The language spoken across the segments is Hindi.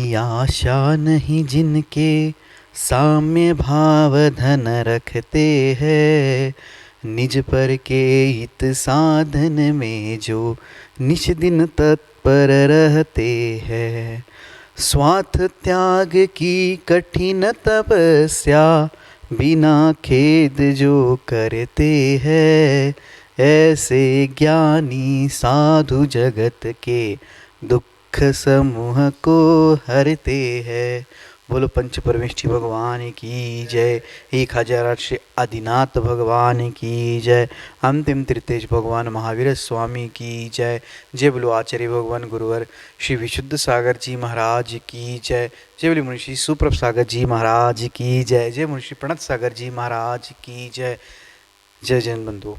कोई आशा नहीं जिनके साम्य भाव धन रखते हैं, निज पर के हित साधन में जो निश दिन तत्पर रहते हैं। स्वार्थ त्याग की कठिन तपस्या बिना खेद जो करते हैं, ऐसे ज्ञानी साधु जगत के दुख समूह को हरते हैं। बोलो पंच परमेष्ठी भगवान की जय। 1008 श्री आदिनाथ भगवान की जय। अंतिम तृतीय भगवान महावीर स्वामी की जय। जय बोलो आचार्य भगवान गुरुवर श्री विशुद्ध सागर जी महाराज की जय। जय बोलो मुनिषि सुप्रभ सागर जी महाराज की जय। जय मुनिषि प्रणत सागर जी महाराज की जय। जय जैन बंधु।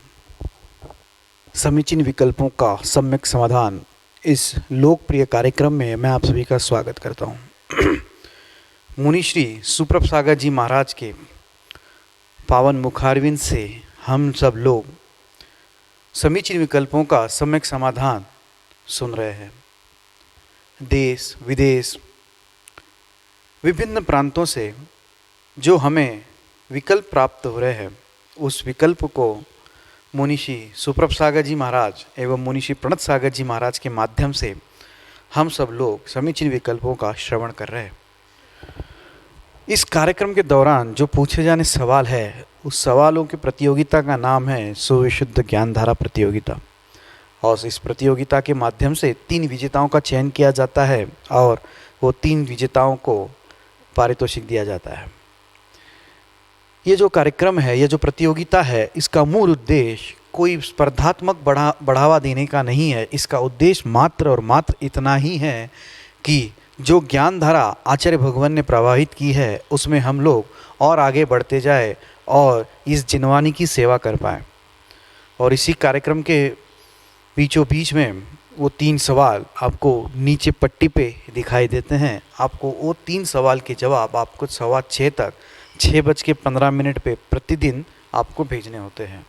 समीचीन विकल्पों का सम्यक समाधान इस लोकप्रिय कार्यक्रम में मैं आप सभी का स्वागत करता हूँ। मुनिश्री सुप्रभ सागर जी महाराज के पावन मुखारविंद से हम सब लोग समीचीन विकल्पों का सम्यक समाधान सुन रहे हैं। देश विदेश विभिन्न प्रांतों से जो हमें विकल्प प्राप्त हो रहे हैं, उस विकल्प को मुनिषी सुप्रभ सागर जी महाराज एवं मुनिषी प्रणत सागर जी महाराज के माध्यम से हम सब लोग समीचीन विकल्पों का श्रवण कर रहे हैं। इस कार्यक्रम के दौरान जो पूछे जाने सवाल है, उस सवालों की प्रतियोगिता का नाम है सुविशुद्ध ज्ञानधारा प्रतियोगिता। और इस प्रतियोगिता के माध्यम से 3 विजेताओं का चयन किया जाता है और वो 3 विजेताओं को पारितोषिक दिया जाता है। ये जो कार्यक्रम है, ये जो प्रतियोगिता है, इसका मूल उद्देश्य कोई स्पर्धात्मक बढ़ावा देने का नहीं है। इसका उद्देश्य मात्र और मात्र इतना ही है कि जो ज्ञान धारा आचार्य भगवान ने प्रवाहित की है, उसमें हम लोग और आगे बढ़ते जाए और इस जिनवानी की सेवा कर पाएँ। और इसी कार्यक्रम के बीचों बीच में वो 3 सवाल आपको नीचे पट्टी पे दिखाई देते हैं। आपको वो 3 सवाल के जवाब आपको 6:15 तक 6:15 पे प्रतिदिन आपको भेजने होते हैं।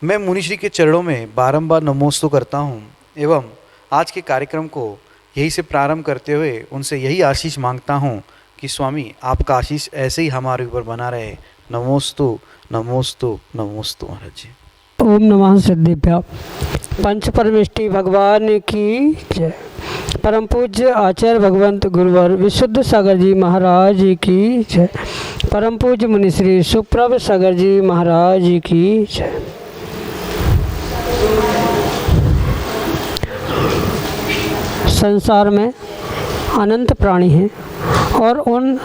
मैं मुनिश्री के चरणों में बारंबार नमोस्तु करता हूँ एवं आज के कार्यक्रम को यही से प्रारंभ करते हुए उनसे यही आशीष मांगता हूँ कि स्वामी आपका आशीष ऐसे ही हमारे ऊपर बना रहे। नमोस्तु नमोस्तु नमोस्तु महाराज जी। ओम नमः सिद्धिभ्या। पंच परमेष्ठी भगवान की जय। परम पूज्य आचार्य भगवंत गुरुवर विशुद्ध सागर जी महाराज की जय। परम पूज्य मुनिश्री सुप्रभ सागर जी महाराज की जय। संसार में अनंत प्राणी हैं और उन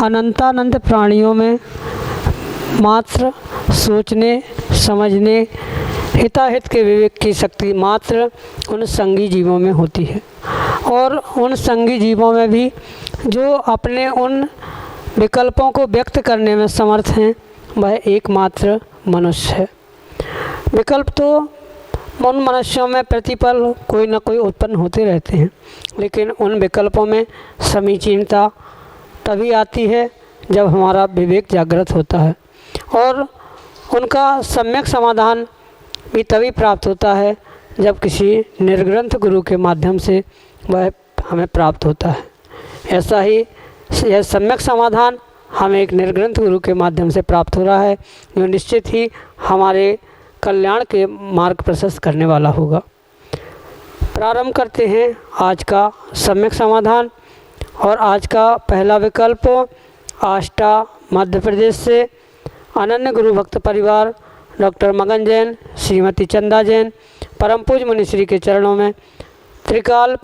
अनंतानंत प्राणियों में मात्र सोचने समझने हिताहित के विवेक की शक्ति मात्र उन संगी जीवों में होती है। और उन संगी जीवों में भी जो अपने उन विकल्पों को व्यक्त करने में समर्थ हैं, वह एकमात्र मनुष्य है। विकल्प तो उन मनुष्यों में प्रतिपल कोई न कोई उत्पन्न होते रहते हैं, लेकिन उन विकल्पों में समीचीनता तभी आती है जब हमारा विवेक जागृत होता है, और उनका सम्यक समाधान भी तभी प्राप्त होता है जब किसी निर्ग्रंथ गुरु के माध्यम से वह हमें प्राप्त होता है। ऐसा ही यह सम्यक समाधान हमें एक निर्ग्रंथ गुरु के माध्यम से प्राप्त हो रहा है, जो निश्चित ही हमारे कल्याण के मार्ग प्रशस्त करने वाला होगा। प्रारंभ करते हैं आज का सम्यक समाधान। और आज का पहला विकल्प आष्टा मध्य प्रदेश से अनन्य गुरु भक्त परिवार डॉक्टर मगन जैन, श्रीमती चंदा जैन, परम पूज्य मुनिश्री के चरणों में त्रिकाल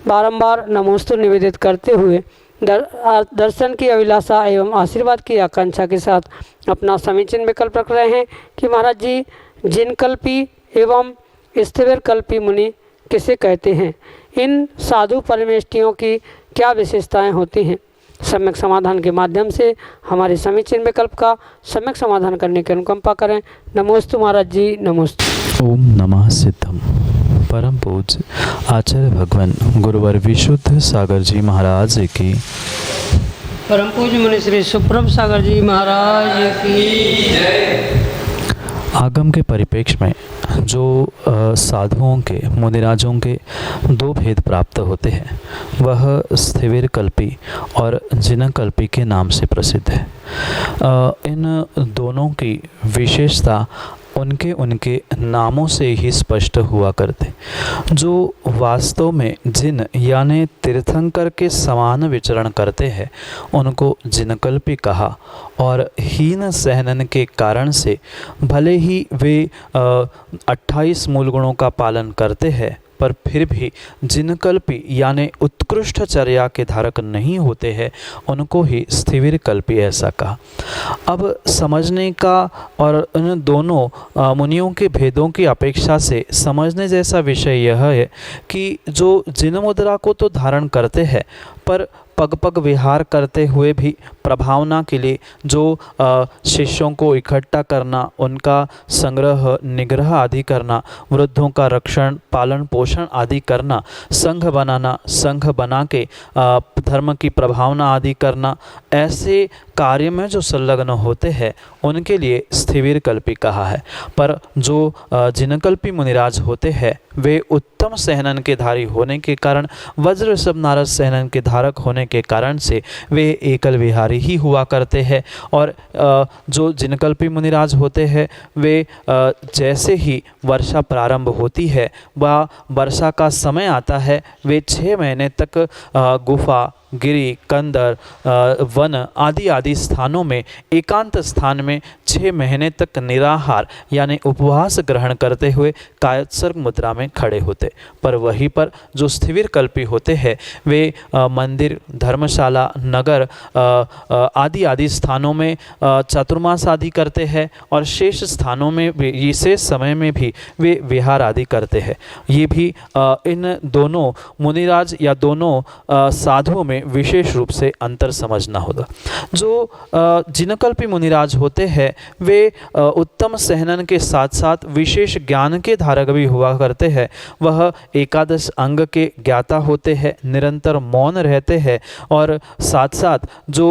बारंबार नमोस्तु निवेदित करते हुए दर्शन की अभिलाषा एवं आशीर्वाद की आकांक्षा के साथ अपना समीचीन विकल्प रख रहे हैं कि महाराज जी, जिन कल्पी एवं स्थिर कल्पी मुनि किसे कहते हैं? इन साधु परमेष्ठियों की क्या विशेषताएं होती हैं? सम्यक समाधान के माध्यम से हमारे समीचीन विकल्प का सम्यक समाधान करने की अनुकंपा करें। नमोस्तु महाराज जी, नमोस्तु। ओम नमः सिद्धम। परम पूज्य आचार्य भगवान गुरुवर विशुद्ध सागर जी महाराज की, परम पूज्य मुनि श्री सुप्रभ सागर जी महाराज की जय। आगम के परिप्रेक्ष्य में जो साधुओं के मुनिराजों के दो भेद प्राप्त होते हैं वह स्थिविर कल्पी और जिनकल्पी के नाम से प्रसिद्ध है। इन दोनों की विशेषता उनके नामों से ही स्पष्ट हुआ करते। जो वास्तव में जिन यानी तीर्थंकर के समान विचरण करते हैं उनको जिनकल्पी कहा, और हीन सहनन के कारण से भले ही वे 28 मूल गुणों का पालन करते हैं पर फिर भी जिनकल्पी यानी उत्कृष्ट चर्या के धारक नहीं होते हैं उनको ही स्थिविर कल्पी ऐसा कहा। अब समझने का और इन दोनों मुनियों के भेदों की अपेक्षा से समझने जैसा विषय यह है कि जो जिन मुद्रा को तो धारण करते हैं पर पग पग विहार करते हुए भी प्रभावना के लिए जो शिष्यों को इकट्ठा करना, उनका संग्रह निग्रह आदि करना, वृद्धों का रक्षण पालन पोषण आदि करना, संघ बनाना, संघ बना के धर्म की प्रभावना आदि करना, ऐसे कार्य में जो संलग्न होते हैं उनके लिए स्थिविर कल्पी कहा है। पर जो जिनकल्पी मुनिराज होते हैं वे उत्तम सहनन के धारी होने के कारण, वज्र ऋषभ नारद सहनन के धारक होने के कारण से वे एकल विहारी ही हुआ करते हैं। और जो जिनकल्पी मुनिराज होते हैं वे जैसे ही वर्षा प्रारंभ होती है व वर्षा का समय आता है वे 6 महीने तक गुफा, गिरी, कंदर, वन आदि स्थानों में एकांत स्थान में 6 महीने तक निराहार यानी उपवास ग्रहण करते हुए कायोत्सर्ग मुद्रा में खड़े होते। पर वहीं पर जो स्थिविर कल्पी होते हैं वे मंदिर, धर्मशाला, नगर आदि स्थानों में चातुर्मास आदि करते हैं और शेष स्थानों में विशेष समय में भी वे विहार आदि करते हैं। ये भी इन दोनों मुनिराज या दोनों साधुओं में विशेष रूप से अंतर समझना होगा। जो जिनकल्पी मुनिराज होते हैं वे उत्तम सहनन के साथ साथ विशेष ज्ञान के धारक भी हुआ करते हैं। वह एकादश अंग के ज्ञाता होते हैं, निरंतर मौन रहते हैं और साथ साथ जो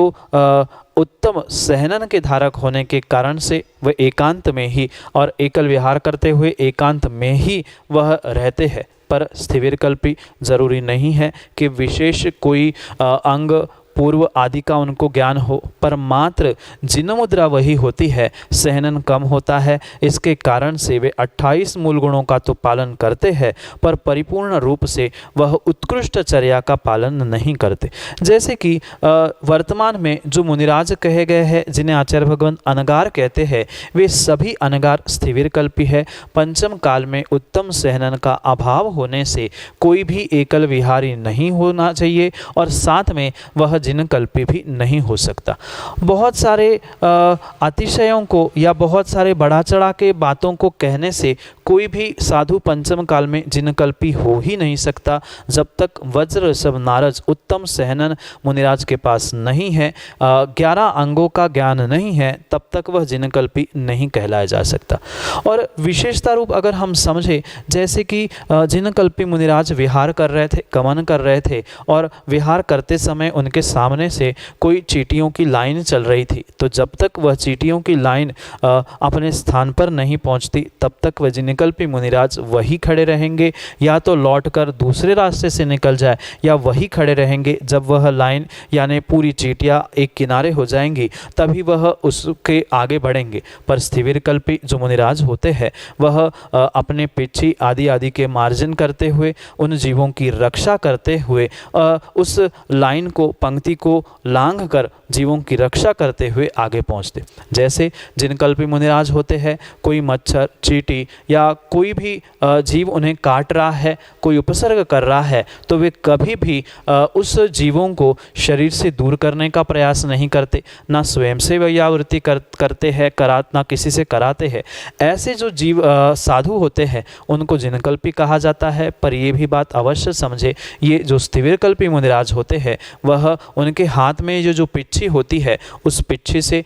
उत्तम सहनन के धारक होने के कारण से वह एकांत में ही और एकल विहार करते हुए एकांत में ही वह रहते हैं। पर स्थिविर कल्पी जरूरी नहीं है कि विशेष कोई अंग पूर्व आदि का उनको ज्ञान हो, पर मात्र जिन मुद्रा वही होती है, सहनन कम होता है, इसके कारण से वे 28 मूल गुणों का तो पालन करते हैं पर परिपूर्ण रूप से वह उत्कृष्ट चर्या का पालन नहीं करते। जैसे कि वर्तमान में जो मुनिराज कहे गए हैं जिन्हें आचार्य भगवान अनगार कहते हैं वे सभी अनगार स्थिविर कल्पी है। पंचम काल में उत्तम सहनन का अभाव होने से कोई भी एकल विहारी नहीं होना चाहिए और साथ में वह जिनकल्पी भी नहीं हो सकता। बहुत सारे अतिशयों को या बहुत सारे बढ़ा चढ़ा के बातों को कहने से कोई भी साधु पंचम काल में जिनकल्पी हो ही नहीं सकता। जब तक वज्र ऋषभ नारद उत्तम सहनन मुनिराज के पास नहीं है, 11 अंगों का ज्ञान नहीं है, तब तक वह जिनकल्पी नहीं कहलाया जा सकता। और विशेषता रूप अगर हम समझे, जैसे कि जिनकल्पी मुनिराज विहार कर रहे थे, गमन कर रहे थे और विहार करते समय उनके सामने से कोई चींटियों की लाइन चल रही थी, तो जब तक वह चींटियों की लाइन अपने स्थान पर नहीं पहुंचती तब तक वह जिनकल्पी मुनिराज वही खड़े रहेंगे, या तो लौटकर दूसरे रास्ते से निकल जाए या वही खड़े रहेंगे। जब वह लाइन यानी पूरी चींटियां एक किनारे हो जाएंगी तभी वह उसके आगे बढ़ेंगे। पर स्थिविर कल्पी जो मुनिराज होते हैं वह अपने पिछी आदि के मार्जन करते हुए, उन जीवों की रक्षा करते हुए, उस लाइन को पंक्ति को लांघ कर जीवों की रक्षा करते हुए आगे पहुंचते। जैसे जिनकल्पी मुनिराज होते हैं, कोई मच्छर, चींटी या कोई भी जीव उन्हें काट रहा है, कोई उपसर्ग कर रहा है, तो वे कभी भी उस जीवों को शरीर से दूर करने का प्रयास नहीं करते, ना स्वयं से वैयावृत्ति करते हैं, ना किसी से कराते हैं। ऐसे जो जीव साधु होते हैं उनको जिनकल्पी कहा जाता है। पर यह भी बात अवश्य समझे, ये जो स्थिविर कल्पी मुनिराज होते हैं वह उनके हाथ में जो पिच्छी पिच्छी होती है, उस पिच्छी से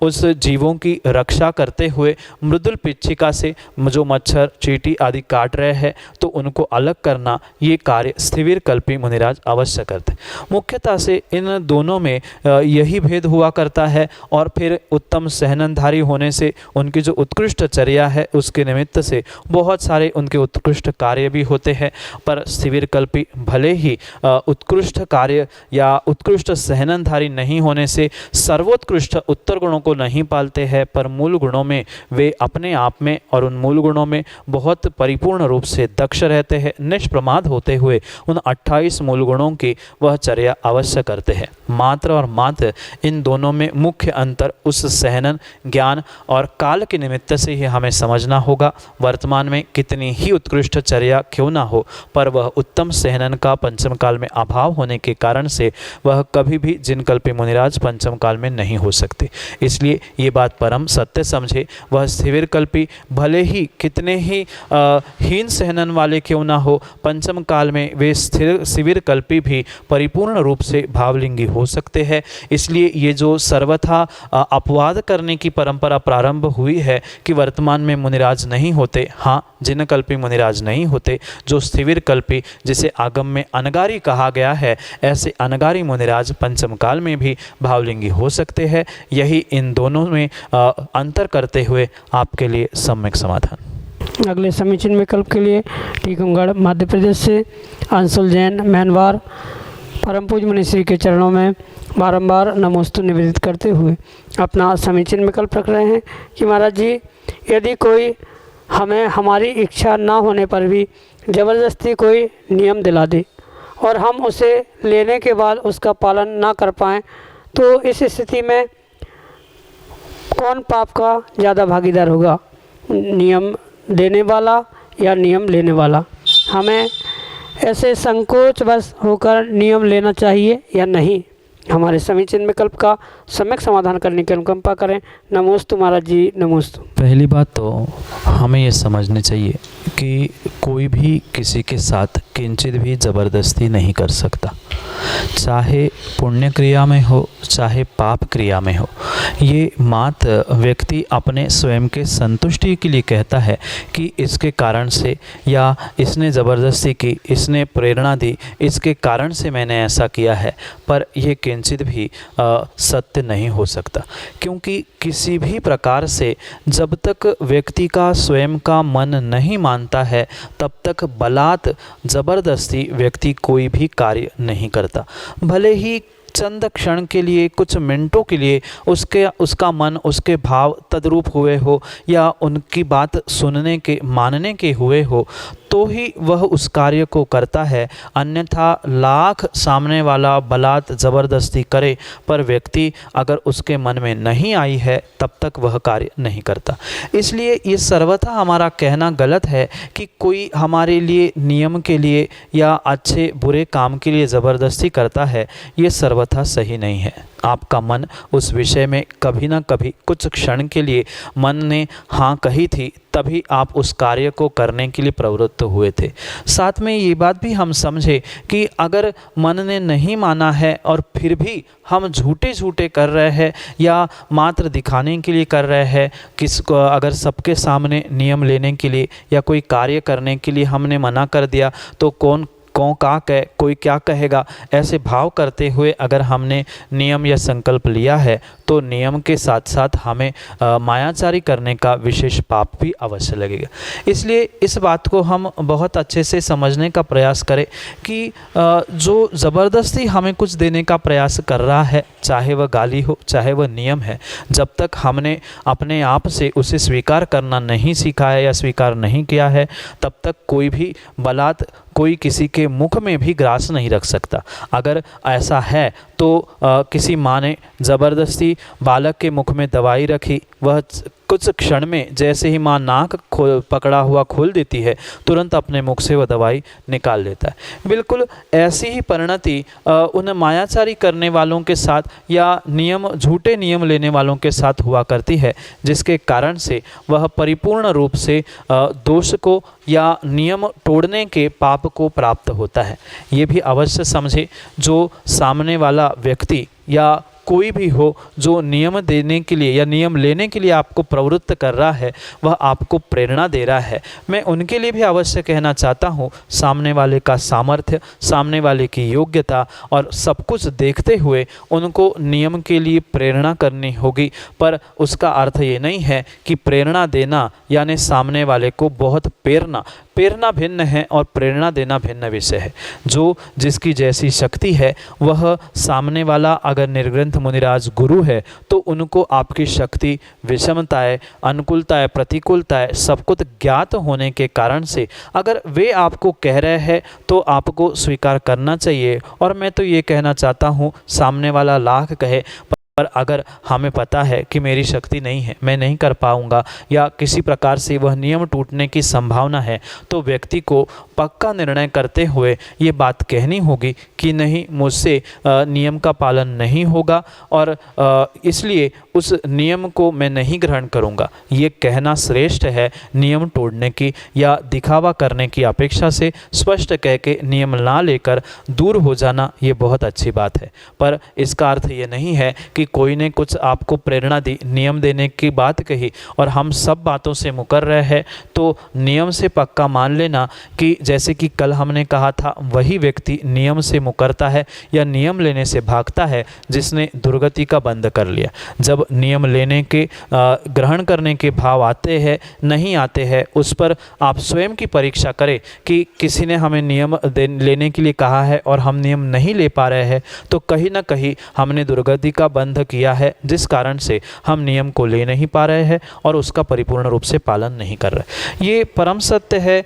उस जीवों की रक्षा करते हुए मृदुल पिच्छिका से जो मच्छर चींटी आदि काट रहे हैं तो उनको अलग करना, ये कार्य स्थिविर कल्पी मुनिराज अवश्य करते। मुख्यतः से इन दोनों में यही भेद हुआ करता है। और फिर उत्तम सहननधारी होने से उनकी जो उत्कृष्ट चर्या है उसके निमित्त से बहुत सारे उनके उत्कृष्ट कार्य भी होते हैं। पर स्थिविर कल्पी भले ही उत्कृष्ट कार्य या उत्कृष्ट सहननधारी नहीं होने से सर्वोत्कृष्ट उत्तर गुणों को नहीं पालते हैं, पर मूल गुणों में वे अपने आप में और उन मूल गुणों में बहुत परिपूर्ण रूप से दक्ष रहते हैं। निष्प्रमाद होते हुए उन 28 मूल गुणों की वह चर्या अवश्य करते हैं। मात्र और मात्र इन दोनों में मुख्य अंतर उस सहनन, ज्ञान और काल के निमित्त से ही हमें समझना होगा। वर्तमान में कितनी ही उत्कृष्ट चर्या क्यों ना हो, पर वह उत्तम सहनन का पंचम काल में अभाव होने के कारण से वह कभी भी जिन कल्पी मुनिराज पंचम काल में नहीं हो सकते। इसलिए ये बात परम सत्य समझे, वह स्थिविर कल्पी भले ही कितने ही हीन सहनन वाले क्यों ना हो, पंचम काल में वे स्थिविर कल्पी भी परिपूर्ण रूप से भावलिंगी हो सकते हैं। इसलिए ये जो सर्वथा अपवाद करने की परंपरा प्रारंभ हुई है कि वर्तमान में मुनिराज नहीं होते, हाँ जिन कल्पी मुनिराज नहीं होते, जो स्थिविर कल्पी जिसे आगम में अनगारी कहा गया है, ऐसे अनगारी मुनिराज पंचम काल में भी भावलिंगी हो सकते हैं। यही इन दोनों में अंतर करते हुए आपके लिए सम्यक समाधान। अगले समीचीन विकल्प के लिए टीकमगढ़ मध्य प्रदेश से अंशुल जैन मैनवार परम पूज्य मुनि श्री के चरणों में बारंबार नमोस्तु निवेदित करते हुए अपना समीचीन विकल्प रख रहे हैं कि महाराज जी, यदि कोई हमें हमारी इच्छा ना होने पर भी ज़बरदस्ती कोई नियम दिला दे और हम उसे लेने के बाद उसका पालन ना कर पाएँ, तो इस स्थिति में कौन पाप का ज़्यादा भागीदार होगा, नियम देने वाला या नियम लेने वाला? हमें ऐसे संकोच बस होकर नियम लेना चाहिए या नहीं? हमारे समीचीन विकल्प का सम्यक समाधान करने की अनुकंपा करें। नमोस्तु महाराज जी, नमोस्तु। पहली बात तो हमें ये समझनी चाहिए कि कोई भी किसी के साथ किंचित भी ज़बरदस्ती नहीं कर सकता, चाहे पुण्य क्रिया में हो चाहे पाप क्रिया में हो। ये मात्र व्यक्ति अपने स्वयं के संतुष्टि के लिए कहता है कि इसके कारण से, या इसने ज़बरदस्ती की, इसने प्रेरणा दी, इसके कारण से मैंने ऐसा किया है, पर यह किंचित भी सत्य नहीं हो सकता। क्योंकि किसी भी प्रकार से जब तक व्यक्ति का स्वयं का मन नहीं मानता है तब तक बलात् ज़बरदस्ती व्यक्ति कोई भी कार्य नहीं करता। भले ही चंद क्षण के लिए, कुछ मिनटों के लिए उसका मन, उसके भाव तद्रूप हुए हो या उनकी बात सुनने के, मानने के हुए हो, तो ही वह उस कार्य को करता है। अन्यथा लाख सामने वाला बलात् ज़बरदस्ती करे, पर व्यक्ति अगर उसके मन में नहीं आई है तब तक वह कार्य नहीं करता। इसलिए ये सर्वथा हमारा कहना गलत है कि कोई हमारे लिए, नियम के लिए या अच्छे बुरे काम के लिए ज़बरदस्ती करता है। ये सर्वथा सही नहीं है। आपका मन उस विषय में कभी ना कभी, कुछ क्षण के लिए मन ने हाँ कही थी, तभी आप उस कार्य को करने के लिए प्रवृत्त हुए थे। साथ में ये बात भी हम समझे कि अगर मन ने नहीं माना है और फिर भी हम झूठे कर रहे हैं या मात्र दिखाने के लिए कर रहे हैं, किसको अगर सबके सामने नियम लेने के लिए या कोई कार्य करने के लिए हमने मना कर दिया तो कौन कोई क्या कहेगा, ऐसे भाव करते हुए अगर हमने नियम या संकल्प लिया है तो नियम के साथ साथ हमें मायाचारी करने का विशेष पाप भी अवश्य लगेगा। इसलिए इस बात को हम बहुत अच्छे से समझने का प्रयास करें कि जो ज़बरदस्ती हमें कुछ देने का प्रयास कर रहा है, चाहे वह गाली हो चाहे वह नियम है, जब तक हमने अपने आप से उसे स्वीकार करना नहीं सीखा है या स्वीकार नहीं किया है, तब तक कोई भी बलात् कोई किसी के मुख में भी ग्रास नहीं रख सकता। अगर ऐसा है तो किसी माँ ने ज़बरदस्ती बालक के मुख में दवाई रखी, वह कुछ क्षण में जैसे ही माँ नाक पकड़ा हुआ खोल देती है, तुरंत अपने मुख से वह दवाई निकाल लेता है। बिल्कुल ऐसी ही परिणति उन मायाचारी करने वालों के साथ या झूठे नियम लेने वालों के साथ हुआ करती है, जिसके कारण से वह परिपूर्ण रूप से दोष को या नियम तोड़ने के पाप को प्राप्त होता है। ये भी अवश्य समझे, जो सामने वाला व्यक्ति या कोई भी हो जो नियम देने के लिए या नियम लेने के लिए आपको प्रवृत्त कर रहा है, वह आपको प्रेरणा दे रहा है, मैं उनके लिए भी अवश्य कहना चाहता हूँ, सामने वाले का सामर्थ्य, सामने वाले की योग्यता और सब कुछ देखते हुए उनको नियम के लिए प्रेरणा करनी होगी। पर उसका अर्थ ये नहीं है कि प्रेरणा देना यानी सामने वाले को बहुत प्रेरणा भिन्न है और प्रेरणा देना भिन्न विषय है। जो जिसकी जैसी शक्ति है, वह सामने वाला अगर निर्ग्रंथ मुनिराज गुरु है तो उनको आपकी शक्ति, विषमताएं, अनुकूलताएं, प्रतिकूलताएं सब कुछ ज्ञात होने के कारण से अगर वे आपको कह रहे हैं तो आपको स्वीकार करना चाहिए। और मैं तो ये कहना चाहता हूँ, सामने वाला लाख कहे पर अगर हमें पता है कि मेरी शक्ति नहीं है, मैं नहीं कर पाऊंगा या किसी प्रकार से वह नियम टूटने की संभावना है, तो व्यक्ति को पक्का निर्णय करते हुए ये बात कहनी होगी कि नहीं, मुझसे नियम का पालन नहीं होगा और इसलिए उस नियम को मैं नहीं ग्रहण करूंगा। ये कहना श्रेष्ठ है नियम तोड़ने की या दिखावा करने की अपेक्षा से स्पष्ट कह के नियम ना लेकर दूर हो जाना, ये बहुत अच्छी बात है। पर इसका अर्थ ये नहीं है कि कोई ने कुछ आपको प्रेरणा दी, नियम देने की बात कही और हम सब बातों से मुकर रहे हैं तो नियम से पक्का मान लेना कि जैसे कि कल हमने कहा था, वही व्यक्ति नियम से मुकरता है या नियम लेने से भागता है जिसने दुर्गति का बंद कर लिया। जब नियम लेने के ग्रहण करने के भाव आते हैं, नहीं आते हैं, उस पर आप स्वयं की परीक्षा करें कि किसी ने हमें नियम लेने के लिए कहा है और हम नियम नहीं ले पा रहे हैं, तो कहीं ना कहीं हमने दुर्गति का बंध किया है, जिस कारण से हम नियम को ले नहीं पा रहे हैं और उसका परिपूर्ण रूप से पालन नहीं कर रहे। ये परम सत्य है।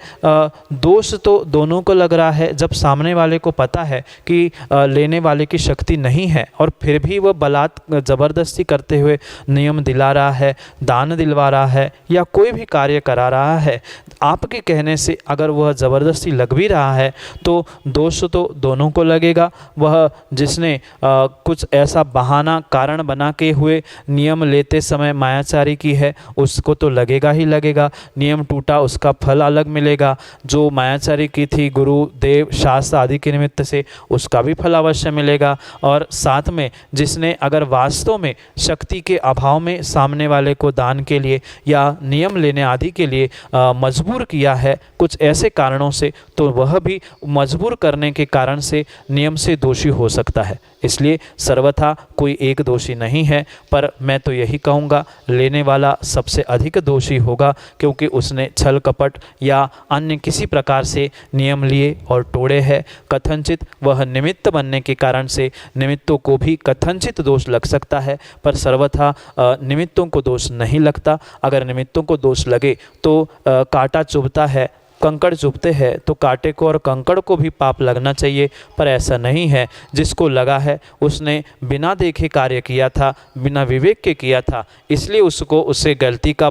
दोष तो दोनों को लग रहा है। जब सामने वाले को पता है कि लेने वाले की शक्ति नहीं है और फिर भी वह ज़बरदस्ती करते हुए नियम दिला रहा है, दान दिलवा रहा है या कोई भी कार्य करा रहा है, आपके कहने से अगर वह ज़बरदस्ती लग भी रहा है तो दोष तो दोनों को लगेगा। वह जिसने कुछ ऐसा बहाना कारण बना के हुए नियम लेते समय मायाचारी की है, उसको तो लगेगा ही लगेगा। नियम टूटा, उसका फल अलग मिलेगा। जो मायाचारी की थी गुरु देव शास्त्र आदि के निमित्त से, उसका भी फल अवश्य मिलेगा। और साथ में जिसने अगर वास्तव में शक्ति के अभाव में सामने वाले को दान के लिए या नियम लेने आदि के लिए मजबूर किया है कुछ ऐसे कारणों से, तो वह भी मजबूर करने के कारण से नियम से दोषी हो सकता है। इसलिए सर्वथा कोई एक दोषी नहीं है, पर मैं तो यही कहूँगा लेने वाला सबसे अधिक दोषी होगा, क्योंकि उसने छल कपट या अन्य किसी प्रकार से नियम लिए और तोड़े हैं। कथनचित वह निमित्त बनने के कारण से निमित्तों को भी कथनचित दोष लग सकता है, पर सर्वथा निमित्तों को दोष नहीं लगता। अगर निमित्तों को दोष लगे तो कांटा चुभता है, कंकड़ चुभते हैं, तो कांटे को और कंकड़ को भी पाप लगना चाहिए, पर ऐसा नहीं है। जिसको लगा है उसने बिना देखे कार्य किया था, बिना विवेक के किया था, इसलिए उसको उससे गलती का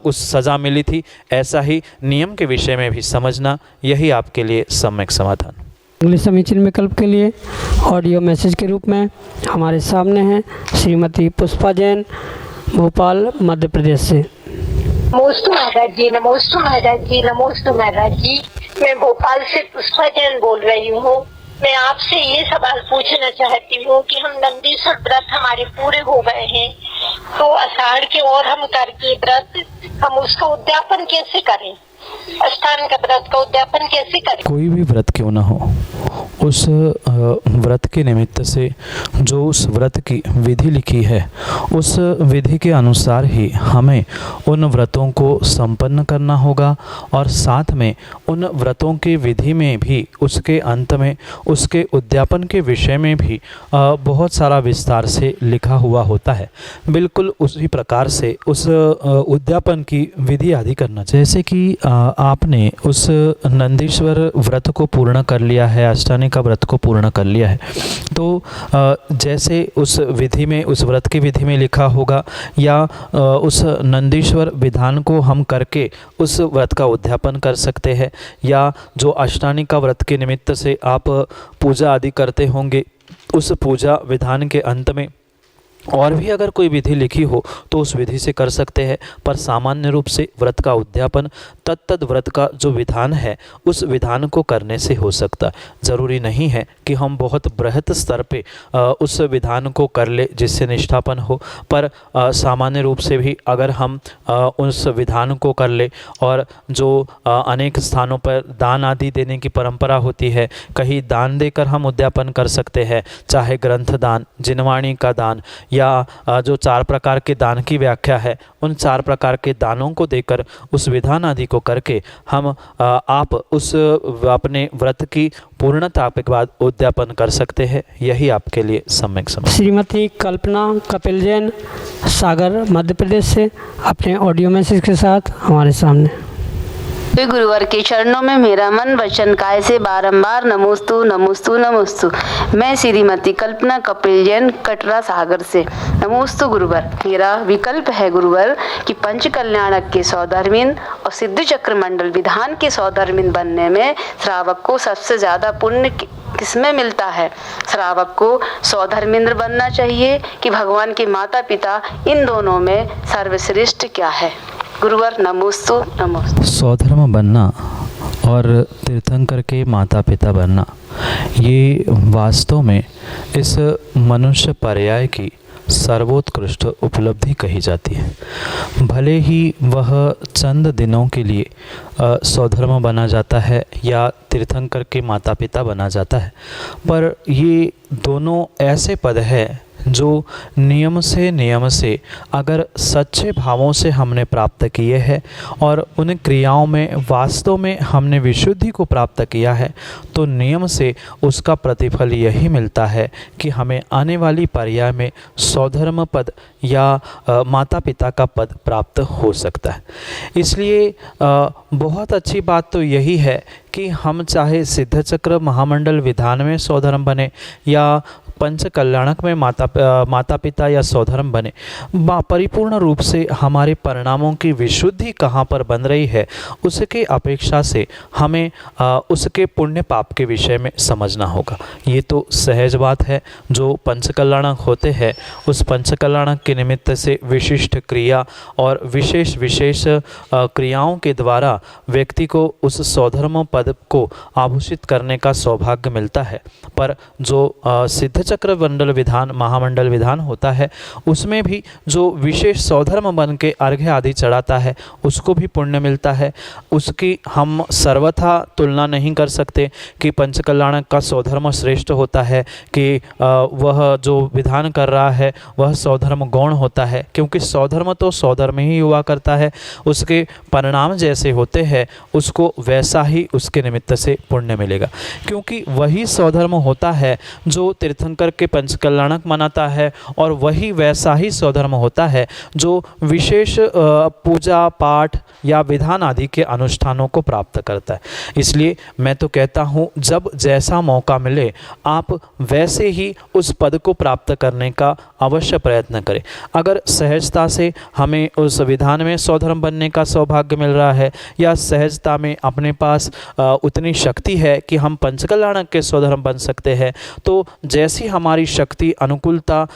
उस सज़ा मिली थी। ऐसा ही नियम के विषय में भी समझना, यही आपके लिए सम्यक समाधान। अगले समीचीन विकल्प के लिए ऑडियो मैसेज के रूप में हमारे सामने हैं श्रीमती पुष्पा जैन, भोपाल मध्य प्रदेश से। नमोस्तु महाराज जी, नमोस्तु महाराज जी, नमोस्तु महाराज जी। मैं भोपाल से पुष्पा जैन बोल रही हूँ। मैं आपसे ये सवाल पूछना चाहती हूँ कि हम नंदीश्वर व्रत हमारे पूरे हो गए हैं, तो आषाढ़ के और हम करके व्रत हम उसका उद्यापन कैसे करें? अष्टांग का व्रत का उद्यापन कैसे करें? कोई भी व्रत क्यों ना हो, उस व्रत के निमित्त से जो उस व्रत की विधि लिखी है, उस विधि के अनुसार ही हमें उन व्रतों को संपन्न करना होगा। और साथ में उन व्रतों के विधि में भी उसके अंत में उसके उद्यापन के विषय में भी बहुत सारा विस्तार से लिखा हुआ होता है। बिल्कुल उसी प्रकार से उस उद्यापन की विधि आदि करना चाहिए। जैसे कि आपने उस नंदीश्वर व्रत को पूर्ण कर लिया है, अष्टानी का व्रत को पूर्ण कर लिया है, तो जैसे उस विधि में, उस व्रत की विधि में लिखा होगा या उस नंदीश्वर विधान को हम करके उस व्रत का उद्यापन कर सकते हैं। या जो अष्टानी का व्रत के निमित्त से आप पूजा आदि करते होंगे, उस पूजा विधान के अंत में और भी अगर कोई विधि लिखी हो तो उस विधि से कर सकते हैं, पर सामान्य रूप से व्रत का उद्यापन तत्त व्रत का जो विधान है उस विधान को करने से हो सकता है। ज़रूरी नहीं है कि हम बहुत बृहत स्तर पे उस विधान को कर ले जिससे निष्ठापन हो, पर सामान्य रूप से भी अगर हम उस विधान को कर ले, और जो अनेक स्थानों पर दान आदि देने की परंपरा होती है, कहीं दान देकर हम उद्यापन कर सकते हैं, चाहे ग्रंथ दान, जिनवाणी का दान, या जो 4 प्रकार के दान की व्याख्या है उन 4 प्रकार के दानों को देकर उस विधान आदि को करके हम आप उस अपने व्रत की पूर्णता के बाद उद्यापन कर सकते हैं। यही आपके लिए सम्यक समझ। श्रीमती कल्पना कपिल जैन, सागर, मध्य प्रदेश से अपने ऑडियो मैसेज के साथ हमारे सामने। वे गुरुवर के चरणों में मेरा मन वचन काय से बारंबार नमोस्तु नमोस्तु नमोस्तु। मैं श्रीमती कल्पना कपिल जैन, कटरा, सागर से। नमोस्तु गुरुवर। मेरा विकल्प है गुरुवर कि पंच कल्याणक के सौधर्मिन और सिद्ध चक्र मंडल विधान के सौधर्मिन बनने में श्रावक को सबसे ज़्यादा पुण्य किसमें मिलता है? श्रावक को सौधर्मिंद्र बनना चाहिए कि भगवान के माता पिता, इन दोनों में सर्वश्रेष्ठ क्या है? गुरुवर नमोस्तु नमोस्तु। सौधर्म बनना और तीर्थंकर के माता पिता बनना, ये वास्तव में इस मनुष्य पर्याय की सर्वोत्कृष्ट उपलब्धि कही जाती है। भले ही वह चंद दिनों के लिए सौधर्म बना जाता है या तीर्थंकर के माता पिता बना जाता है, पर ये दोनों ऐसे पद है जो नियम से अगर सच्चे भावों से हमने प्राप्त किए हैं और उन क्रियाओं में वास्तव में हमने विशुद्धि को प्राप्त किया है, तो नियम से उसका प्रतिफल यही मिलता है कि हमें आने वाली पर्याय में सौधर्म पद या माता पिता का पद प्राप्त हो सकता है। इसलिए बहुत अच्छी बात तो यही है कि हम चाहे सिद्ध चक्र महामंडल विधान में सौधर्म बने या पंच कल्याणक में माता पिता या सौधर्म बने, परिपूर्ण रूप से हमारे परिणामों की विशुद्धि कहाँ पर बन रही है उसके अपेक्षा से हमें उसके पुण्य पाप के विषय में समझना होगा। ये तो सहज बात है। जो पंच कल्याणक होते हैं उस पंच कल्याणक के निमित्त से विशिष्ट क्रिया और विशेष क्रियाओं के द्वारा व्यक्ति को उस सौधर्म पद को आभूषित करने का सौभाग्य मिलता है। पर जो सिद्ध चक्र मंडल विधान महामंडल विधान होता है उसमें भी जो विशेष सौधर्म बन के अर्घ्य आदि चढ़ाता है उसको भी पुण्य मिलता है। उसकी हम सर्वथा तुलना नहीं कर सकते कि पंच कल्याणक का सौधर्म श्रेष्ठ होता है कि वह जो विधान कर रहा है वह सौधर्म गौण होता है, क्योंकि सौधर्म तो सौधर्म ही हुआ करता है। उसके परिणाम जैसे होते हैं उसको वैसा ही उसके निमित्त से पुण्य मिलेगा, क्योंकि वही सौधर्म होता है जो तीर्थंकर के पंच कल्याणक मनाता है और वही वैसा ही सौधर्म होता है जो विशेष पूजा पाठ या विधान आदि के अनुष्ठानों को प्राप्त करता है। इसलिए मैं तो कहता हूँ जब जैसा मौका मिले आप वैसे ही उस पद को प्राप्त करने का अवश्य प्रयत्न करें। अगर सहजता से हमें उस विधान में सौधर्म बनने का सौभाग्य मिल रहा है या सहजता में अपने पास उतनी शक्ति है कि हम पंच कल्याणक के सौधर्म बन सकते हैं, तो जैसी हमारी शक्ति अनुकूलता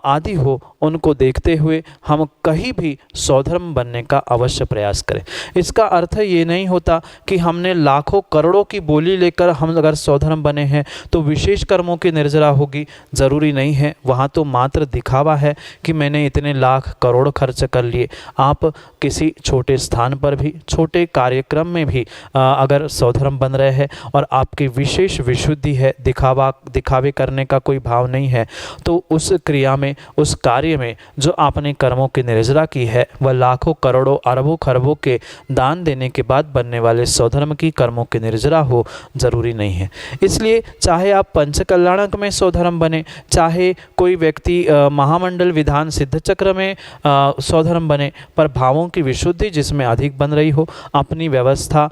आदि हो उनको देखते हुए हम कहीं भी सौधर्म बनने का अवश्य प्रयास करें। इसका अर्थ ये नहीं होता कि हमने लाखों करोड़ों की बोली लेकर हम अगर सौधर्म बने हैं तो विशेष कर्मों की निर्जरा होगी, ज़रूरी नहीं है। वहाँ तो मात्र दिखावा है कि मैंने इतने लाख करोड़ खर्च कर लिए। आप किसी छोटे स्थान पर भी छोटे कार्यक्रम में भी अगर सौधर्म बन रहे हैं और आपकी विशेष विशुद्धि है, दिखावे करने का कोई भाव नहीं है, तो उस क्रिया में उस कार्य में जो आपने कर्मों की निर्जरा की है वह लाखों करोड़ों अरबों खरबों के दान देने के बाद बनने वाले सौधर्म की कर्मों की निर्जरा हो, जरूरी नहीं है। इसलिए चाहे आप पंच कल्याणक में सौधर्म बने, चाहे कोई व्यक्ति महामंडल विधान सिद्ध चक्र में सौधर्म बने, पर भावों की विशुद्धि जिसमें अधिक बन रही हो, अपनी व्यवस्था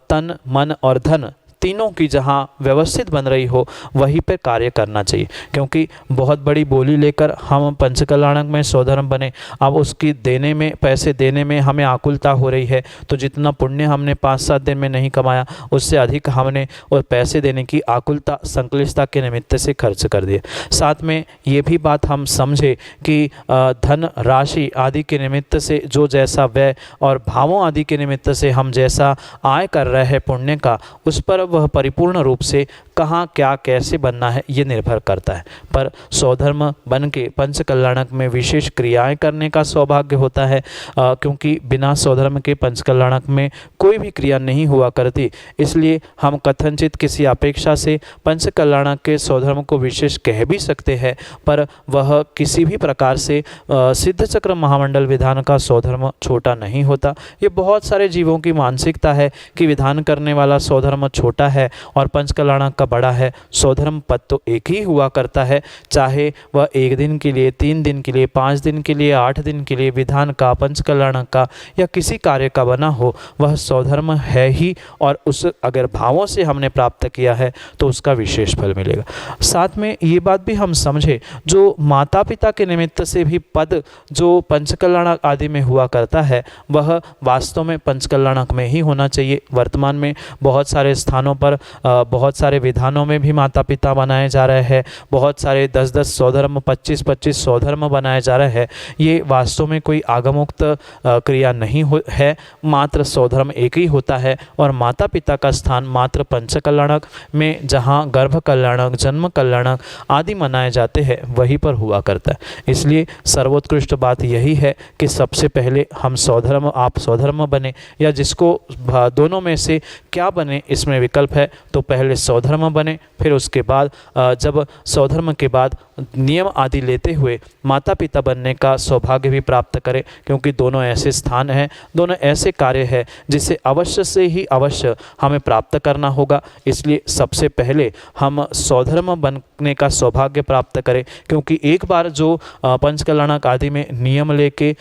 तन मन और धन तीनों की जहाँ व्यवस्थित बन रही हो वहीं पे कार्य करना चाहिए। क्योंकि बहुत बड़ी बोली लेकर हम पंचकल्याणक में स्वधर्म बने, अब उसकी देने में, पैसे देने में हमें आकुलता हो रही है, तो जितना पुण्य हमने 5-7 दिन में नहीं कमाया उससे अधिक हमने और पैसे देने की आकुलता, संक्लिष्टता के निमित्त से खर्च कर दिए। साथ में ये भी बात हम समझे कि धन राशि आदि के निमित्त से जो जैसा व्यय और भावों आदि के निमित्त से हम जैसा आय कर रहे हैं पुण्य का, उस पर वह परिपूर्ण रूप से कहाँ क्या कैसे बनना है ये निर्भर करता है। पर स्वधर्म बन के पंचकल्याणक में विशेष क्रियाएं करने का सौभाग्य होता है, क्योंकि बिना स्वधर्म के पंचकल्याणक में कोई भी क्रिया नहीं हुआ करती। इसलिए हम कथनचित किसी अपेक्षा से पंचकल्याणक के स्वधर्म को विशेष कह भी सकते हैं, पर वह किसी भी प्रकार से सिद्ध चक्र महामंडल विधान का स्वधर्म छोटा नहीं होता। ये बहुत सारे जीवों की मानसिकता है कि विधान करने वाला स्वधर्म छोटा है और पंचकल्याणक का बड़ा है। स्वधर्म पद तो एक ही हुआ करता है, चाहे वह 1 दिन के लिए, 3 दिन के लिए, 5 दिन के लिए, 8 दिन के लिए विधान का, पंचकल्याणक का या किसी कार्य का बना हो, वह स्वधर्म है ही। और उस अगर भावों से हमने प्राप्त किया है तो उसका विशेष फल मिलेगा। साथ में ये बात भी हम समझे, जो माता पिता के निमित्त से भी पद जो पंचकल्याणक आदि में हुआ करता है वह वास्तव में पंचकल्याणक में ही होना चाहिए। वर्तमान में बहुत सारे स्थानों पर बहुत सारे विधानों में भी माता पिता बनाए जा रहे हैं, बहुत सारे 10-10 स्वधर्म, 25-25 स्वधर्म बनाए जा रहे हैं। ये वास्तव में कोई आगमोक्त क्रिया नहीं है, मात्र स्वधर्म एक ही होता है और माता पिता का स्थान मात्र पंचकल्याणक में, जहाँ गर्भ कल्याणक, जन्म कल्याणक आदि मनाए जाते हैं, वहीं पर हुआ करता है। इसलिए सर्वोत्कृष्ट बात यही है कि सबसे पहले हम स्वधर्म, आप स्वधर्म बने या जिसको दोनों में से क्या बने इसमें विकल्प है, तो पहले स्वधर्म बने, फिर उसके बाद जब स्वधर्म के बाद नियम आदि लेते हुए माता पिता बनने का सौभाग्य भी प्राप्त करें। क्योंकि दोनों ऐसे स्थान हैं, दोनों ऐसे कार्य हैं जिसे अवश्य से ही अवश्य हमें प्राप्त करना होगा। इसलिए सबसे पहले हम स्वधर्म बनने का सौभाग्य प्राप्त करें, क्योंकि एक बार जो पंचकल्याणक आदि में नियम लेके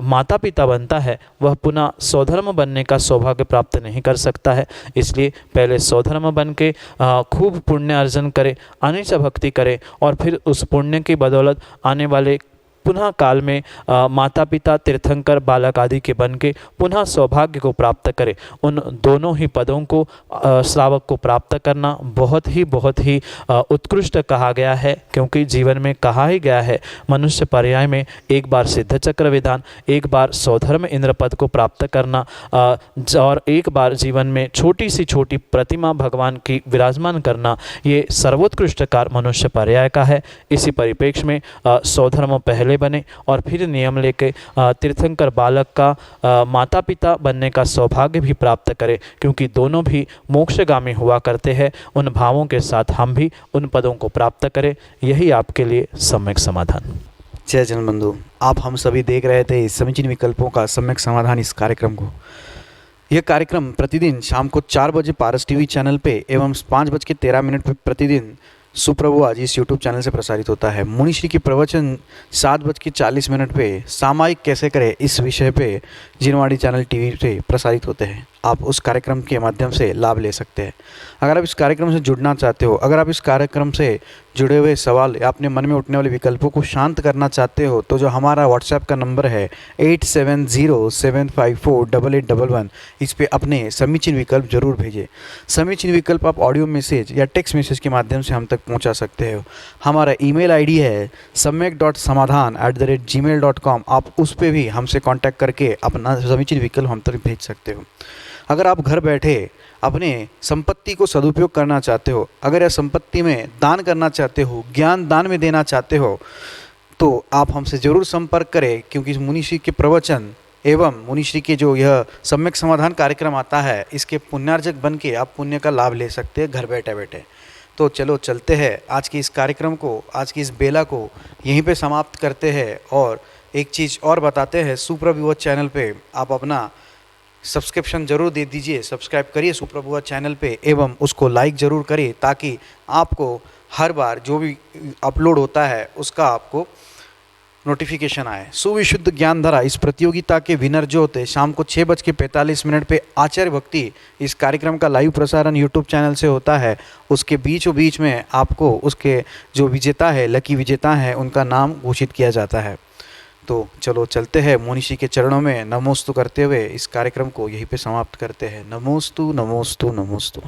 माता पिता बनता है वह पुनः स्वधर्म बनने का सौभाग्य प्राप्त नहीं कर सकता है। इसलिए पहले स्वधर्म बन के खूब पुण्य अर्जन करें, अनिच भक्ति करें और फिर उस पुण्य की बदौलत आने वाले पुनः काल में माता पिता, तीर्थंकर, बालक आदि के बन के पुनः सौभाग्य को प्राप्त करें। उन दोनों ही पदों को श्रावक को प्राप्त करना बहुत ही उत्कृष्ट कहा गया है। क्योंकि जीवन में कहा ही गया है, मनुष्य पर्याय में एक बार सिद्ध चक्र विधान, एक बार स्वधर्म इंद्र पद को प्राप्त करना और एक बार जीवन में छोटी सी छोटी प्रतिमा भगवान की विराजमान करना, ये सर्वोत्कृष्ट कार्य मनुष्य पर्याय का है। इसी परिप्रेक्ष्य में स्वधर्म पहले बने और फिर नियम लेके तीर्थंकर बालक का माता पिता बनने का सौभाग्य भी प्राप्त करें, क्योंकि दोनों भी मोक्षगामी हुआ करते हैं। उन भावों के साथ हम भी उन पदों को प्राप्त करें, यही आपके लिए सम्यक समाधान। जय जन बंधु, आप हम सभी देख रहे थे इस समीचीन विकल्पों का सम्यक समाधान इस कार्यक्रम को। यह कार्यक्रम प्रतिदिन शाम को 4 बजे पारस टीवी चैनल पे एवं 5:13 पर प्रतिदिन सुप्रभु आज इस यूट्यूब चैनल से प्रसारित होता है। मुनिश्री की प्रवचन 7:40 पे सामायिक कैसे करें इस विषय पे जिनवाड़ी चैनल टीवी से प्रसारित होते हैं। आप उस कार्यक्रम के माध्यम से लाभ ले सकते हैं। अगर आप इस कार्यक्रम से जुड़ना चाहते हो, अगर आप इस कार्यक्रम से जुड़े हुए सवाल या अपने मन में उठने वाले विकल्पों को शांत करना चाहते हो, तो जो हमारा व्हाट्सएप का नंबर है 8707548811, इस पे अपने समीचीन विकल्प जरूर भेजें। समीचीन विकल्प आप ऑडियो मैसेज या टेक्स्ट मैसेज के माध्यम से हम तक पहुंचा सकते हो। हमारा ईमेल आईडी है samyak.samadhan@gmail.com। आप उस पर भी हमसे कांटेक्ट करके अपना समीचीन विकल्प हम तक भेज सकते हो। अगर आप घर बैठे अपने संपत्ति को सदुपयोग करना चाहते हो, अगर यह संपत्ति में दान करना चाहते हो, ज्ञान दान में देना चाहते हो, तो आप हमसे ज़रूर संपर्क करें। क्योंकि मुनिश्री के प्रवचन एवं मुनिश्री के जो यह सम्यक समाधान कार्यक्रम आता है, इसके पुण्यार्जक बन के आप पुण्य का लाभ ले सकते हैं घर बैठे बैठे। तो चलो चलते हैं, आज की इस कार्यक्रम को, आज की इस बेला को यहीं पे समाप्त करते हैं। और एक चीज़ और बताते हैं, सुप्रभु चैनल पे आप अपना सब्सक्रिप्शन जरूर दे दीजिए, सब्सक्राइब करिए सुप्रभु चैनल पे एवं उसको लाइक ज़रूर करिए, ताकि आपको हर बार जो भी अपलोड होता है उसका आपको नोटिफिकेशन आए। सुविशुद्ध ज्ञान धारा इस प्रतियोगिता के विनर जो होते शाम को 6:45 पे आचार्य भक्ति इस कार्यक्रम का लाइव प्रसारण यूट्यूब चैनल से होता है। उसके बीचों बीच में आपको उसके जो विजेता है, लकी विजेता है, उनका नाम घोषित किया जाता है। तो चलो चलते हैं मुनिषी के चरणों में नमोस्तु करते हुए इस कार्यक्रम को यहीं पे समाप्त करते हैं। नमोस्तु नमोस्तु नमोस्तु।